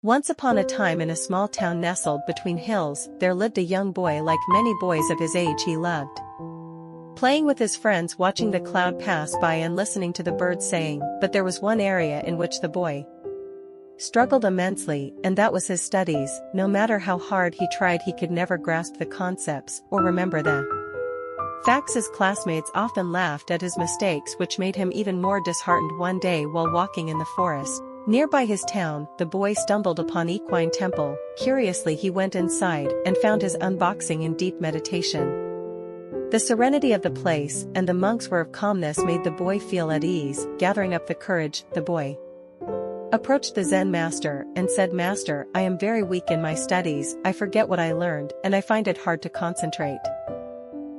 Once upon a time in a small town nestled between hills, there lived a young boy like many boys of his age he loved playing with his friends, watching the cloud pass by and listening to the birds saying, but there was one area in which the boy struggled immensely, and that was his studies. No matter how hard he tried, he could never grasp the concepts or remember the facts. His classmates often laughed at his mistakes, which made him even more disheartened. One day while walking in the forest nearby his town, the boy stumbled upon Equine Temple. Curiously, he went inside and found his unboxing in deep meditation. The serenity of the place and the monks were of calmness made the boy feel at ease. Gathering up the courage, the boy approached the Zen master and said, "Master, I am very weak in my studies. I forget what I learned and I find it hard to concentrate.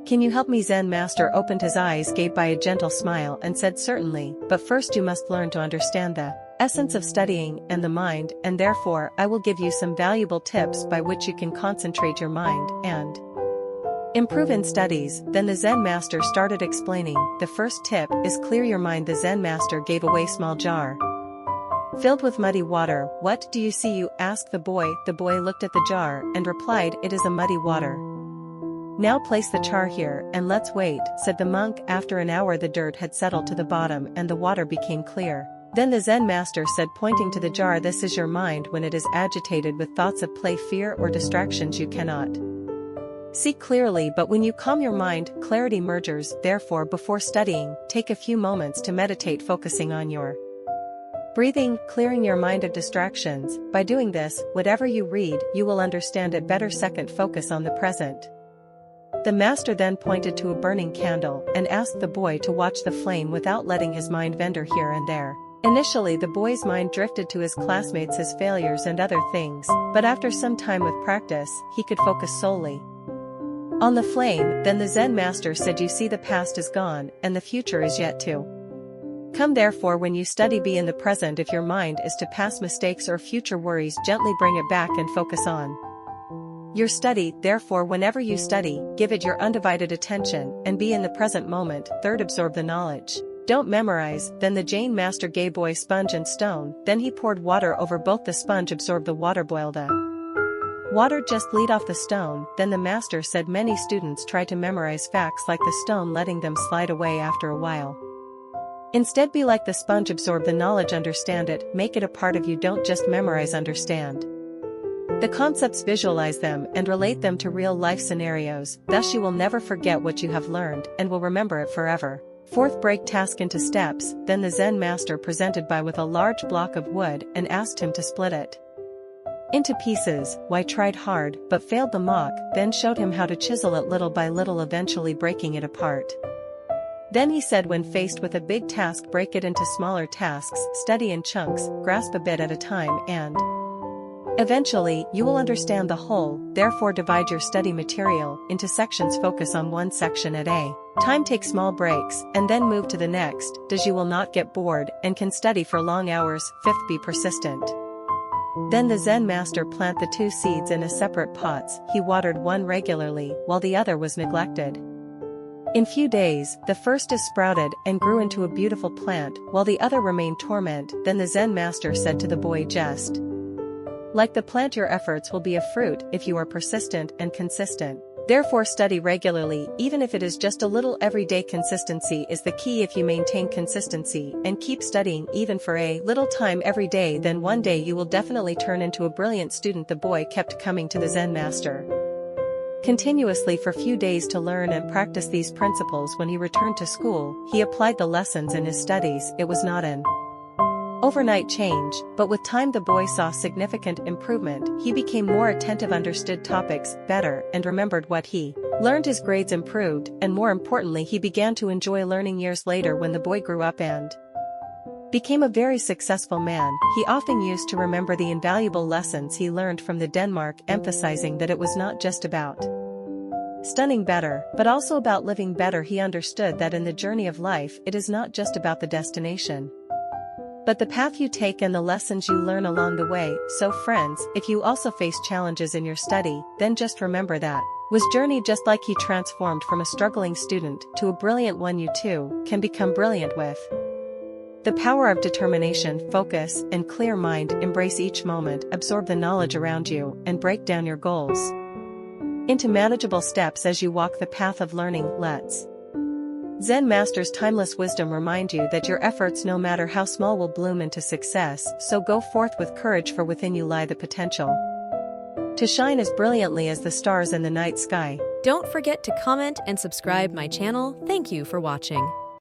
Can you help me?" Zen master opened his eyes, gave by a gentle smile and said, "Certainly, but first you must learn to understand the essence of studying and the mind, and therefore I will give you some valuable tips by which you can concentrate your mind and improve in studies." Then the Zen master started explaining. The first tip is clear your mind. The Zen master gave away a small jar filled with muddy water. "What do you see?" you asked the boy. The boy looked at the jar and replied, "It is a muddy water." "Now place the jar here and let's wait," said the monk. After an hour the dirt had settled to the bottom and the water became clear. Then the Zen master said, pointing to the jar, "This is your mind when it is agitated with thoughts of play, fear or distractions. You cannot see clearly, but when you calm your mind, clarity emerges. Therefore, before studying, take a few moments to meditate, focusing on your breathing, clearing your mind of distractions. By doing this, whatever you read, you will understand it better." Second, focus on the present. The master then pointed to a burning candle and asked the boy to watch the flame without letting his mind wander here and there. Initially the boy's mind drifted to his classmates, his failures and other things, but after some time with practice, he could focus solely on the flame. Then the Zen master said, "You see, the past is gone and the future is yet to come. Therefore, when you study, be in the present. If your mind is to past mistakes or future worries, gently bring it back and focus on your study. Therefore, whenever you study, give it your undivided attention and be in the present moment." Third, absorb the knowledge. Don't memorize. Then the Jain master gave boy sponge and stone. Then he poured water over both. The sponge absorbed the water, boil the water, just lead off the stone. Then the master said, many students try to memorize facts like the stone, letting them slide away after a while. Instead, be like the sponge, absorb the knowledge, understand it, make it a part of you. Don't just memorize, understand the concepts, visualize them and relate them to real life scenarios. Thus you will never forget what you have learned and will remember it forever. Fourth, break task into steps. Then the Zen master presented by with a large block of wood and asked him to split it into pieces. Why tried hard but failed the mock, then showed him how to chisel it little by little, eventually breaking it apart. Then he said, when faced with a big task, break it into smaller tasks, study in chunks, grasp a bit at a time, and eventually you will understand the whole. Therefore, divide your study material into sections, focus on one section at a time, take small breaks, and then move to the next. Thus you will not get bored and can study for long hours. Fifth, be persistent. Then the Zen master plant the two seeds in a separate pots. He watered one regularly while the other was neglected. In few days, the first is sprouted and grew into a beautiful plant, while the other remained dormant. Then the Zen master said to the boy, just like the plant, your efforts will be a fruit if you are persistent and consistent. Therefore, study regularly, even if it is just a little. Everyday consistency is the key. If you maintain consistency and keep studying even for a little time every day, then one day you will definitely turn into a brilliant student. The boy kept coming to the Zen master continuously for few days to learn and practice these principles. When he returned to school, he applied the lessons in his studies. It was not an overnight change, but with time the boy saw significant improvement. He became more attentive, understood topics better, and remembered what he learned. His grades improved, and more importantly, he began to enjoy learning. Years later, when the boy grew up and became a very successful man, he often used to remember the invaluable lessons he learned from the Denmark, emphasizing that it was not just about studying better, but also about living better. He understood that in the journey of life, it is not just about the destination, but the path you take and the lessons you learn along the way. So friends, if you also face challenges in your study, then just remember that was journey. Just like he transformed from a struggling student to a brilliant one, you too can become brilliant with The power of determination, focus, and clear mind. Embrace each moment, absorb the knowledge around you, and break down your goals into manageable steps as you walk the path of learning. Let's Zen Master's timeless wisdom remind you that your efforts, no matter how small, will bloom into success, so go forth with courage, for within you lie the potential to shine as brilliantly as the stars in the night sky. Don't forget to comment and subscribe my channel. Thank you for watching.